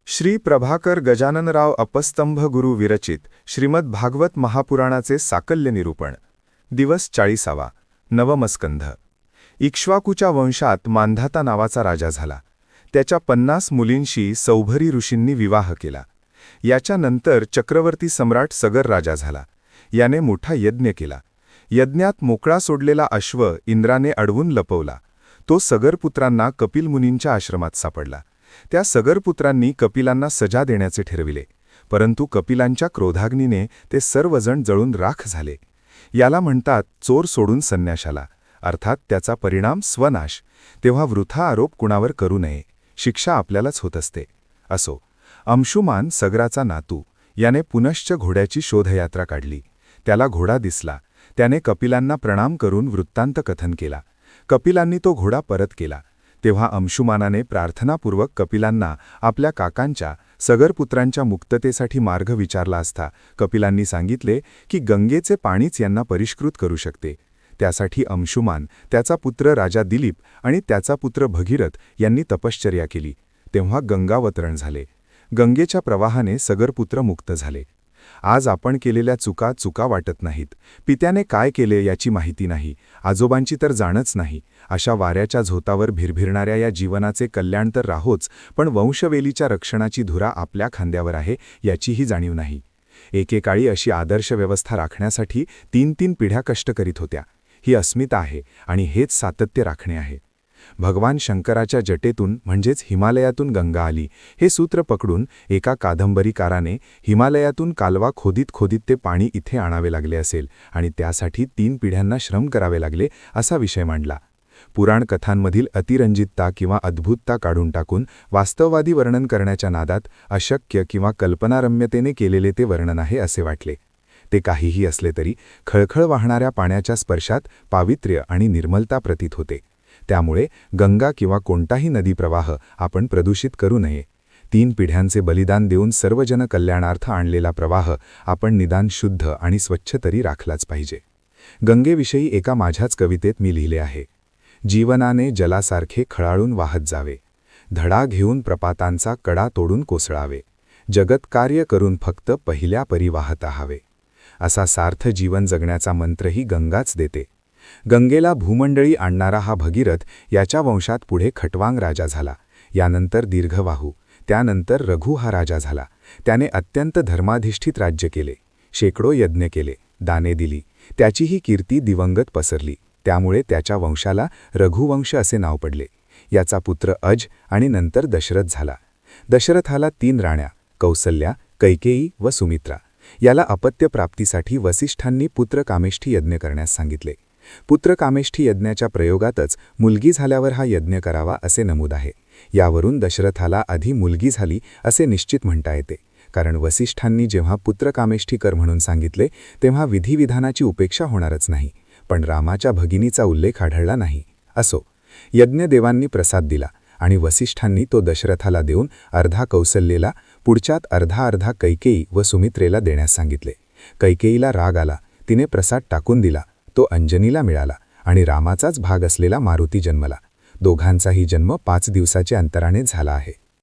श्री प्रभाकर गजाननराव अपस्तंभ गुरु विरचित श्रीमद भागवत महापुराणाचे साकल्य निरूपण. दिवस 40वा. नवमस्कंध. इक्ष्वाकूच्या वंशात मांधाता नावाचा राजा झाला. त्याच्या 50 मुलींशी सौभरी ऋषींनी विवाह केला. याच्यानंतर चक्रवर्ती सम्राट सगर राजा झाला. याने मोठा यज्ञ केला. यज्ञात मोकळा सोडलेला अश्व इंद्राने अडवून लपवला. तो सगरपुत्रांना कपिल मुनींच्या आश्रमात सापडला. त्या सगरपुत्रांनी कपिलांना सजा देण्याचे ठरविले, परंतु कपिलांच्या क्रोधाग्नीने ते सर्वजण जळून राख झाले. याला म्हणतात चोर सोडून संन्याशाला, अर्थात त्याचा परिणाम स्वनाश. तेव्हा वृथा आरोप कुणावर करू नये, शिक्षा आपल्यालाच होत असते. असो, अंशुमान सगराचा नातू याने पुनश्च घोड्याची शोधयात्रा काढली. त्याला घोडा दिसला. त्याने कपिलांना प्रणाम करून वृत्तांत कथन केला. कपिलांनी तो घोडा परत केला. तेव्हा अंशुमानाने प्रार्थनापूर्वक कपिलांना आपल्या काकांच्या सगरपुत्रांच्या मुक्ततेसाठी मार्ग विचारला असता कपिलांनी सांगितले की गंगेचे पाणीच यांना परिष्कृत करू शकते. त्यासाठी अंशुमान, त्याचा पुत्र राजा दिलीप आणि त्याचा पुत्र भगीरथ यांनी तपश्चर्या केली. तेव्हा गंगावतरण झाले. गंगेच्या प्रवाहाने सगरपुत्र मुक्त झाले. आज आपण केलेल्या चुका वाटत नाहीत. पित्याने काय केले याची माहिती नाही, आजोबांची तर जाणच नाही. अशा वाऱ्याच्या झोतावर भिरभिरणाऱ्या या जीवनाचे कल्याण तर राहोच, पण वंशवेलीच्या रक्षणाची धुरा आपल्या खांद्यावर आहे याचीही जाणीव नाही. एकेकाळी अशी आदर्श व्यवस्था राखण्यासाठी 3 पिढ्या कष्ट करीत होत्या. ही अस्मिता आहे आणि हेच सातत्य राखणे आहे. भगवान शंकराच्या जटेतून म्हणजेच हिमालयातून गंगा आली हे सूत्र पकडून एका कादंबरीकाराने हिमालयातून कालवा खोदीत ते पाणी इथे आणावे लागले असेल आणि त्यासाठी 3 पिढ्यांना श्रम करावे लागले असा विषय मांडला. पुराण कथांमधील अतिरंजितता किंवा अद्भुतता काढून टाकून वास्तववादी वर्णन करण्याच्या नादात अशक्य किंवा कल्पनारम्यतेने केलेले ते वर्णन आहे असे वाटले. ते काहीही असले तरी खळखळ वाहणाऱ्या पाण्याच्या स्पर्शात पावित्र्य आणि निर्मलता प्रतीत होते. त्यामुळे गंगा किंवा कोणताही नदीप्रवाह आपण प्रदूषित करू नये. 3 पिढ्यांचे बलिदान देऊन सर्वजन कल्याणार्थ आणलेला प्रवाह आपण निदान शुद्ध आणि स्वच्छ तरी राखलाच पाहिजे. गंगेविषयी एका माझ्याच कवितेत मी लिहिले आहे, जीवनाने जलासारखे खळाळून वाहत जावे, धडा घेऊन प्रपातांचा कडा तोडून कोसळावे, जगत कार्य करून फक्त पहिल्या परी वाहत हवे. असा सार्थ जीवन जगण्याचा मंत्रही गंगाच देते. गंगेला भूमंडळी आणणारा हा भगीरथ याच्या वंशात पुढे खटवांग राजा झाला. यानंतर दीर्घवाहू, त्यानंतर रघु हा राजा झाला. त्याने अत्यंत धर्माधिष्ठित राज्य केले. शेकडो यज्ञ केले, दाने दिली. त्याचीही कीर्ती दिवंगत पसरली. त्यामुळे त्याच्या वंशाला रघुवंश असे नाव पडले. याचा पुत्र अज आणि नंतर दशरथ झाला. दशरथाला 3 राण्या, कौसल्या, कैकेयी व सुमित्रा. याला अपत्य प्राप्तीसाठी वसिष्ठांनी पुत्रकामेष्ठी यज्ञ करण्यास सांगितले. पुत्रकामेष्ठी यज्ञाच्या प्रयोगातच मुलगी झाल्यावर हा यज्ञ करावा असे नमूद आहे. यावरून दशरथाला आधी मुलगी झाली असे निश्चित म्हणता येते, कारण वसिष्ठांनी जेव्हा पुत्रकामेष्ठी कर म्हणून सांगितले तेव्हा विधिविधानाची उपेक्षा होणारच नाही, पण रामाच्या भगिनीचा उल्लेख आढळला नाही. असो, यज्ञदेवांनी प्रसाद दिला आणि वसिष्ठांनी तो दशरथाला देऊन अर्धा कौसल्येला, पुढच्यात अर्धा कैकेयी व सुमित्रेला देण्यास सांगितले. कैकेयीला राग आला. तिने प्रसाद टाकून दिला. तो अंजनीला मिळाला आणि रामाचाच भाग असलेला मारुती जन्मला. दोघांचाही जन्म 5 दिवसाच्या अंतराने झाला आहे.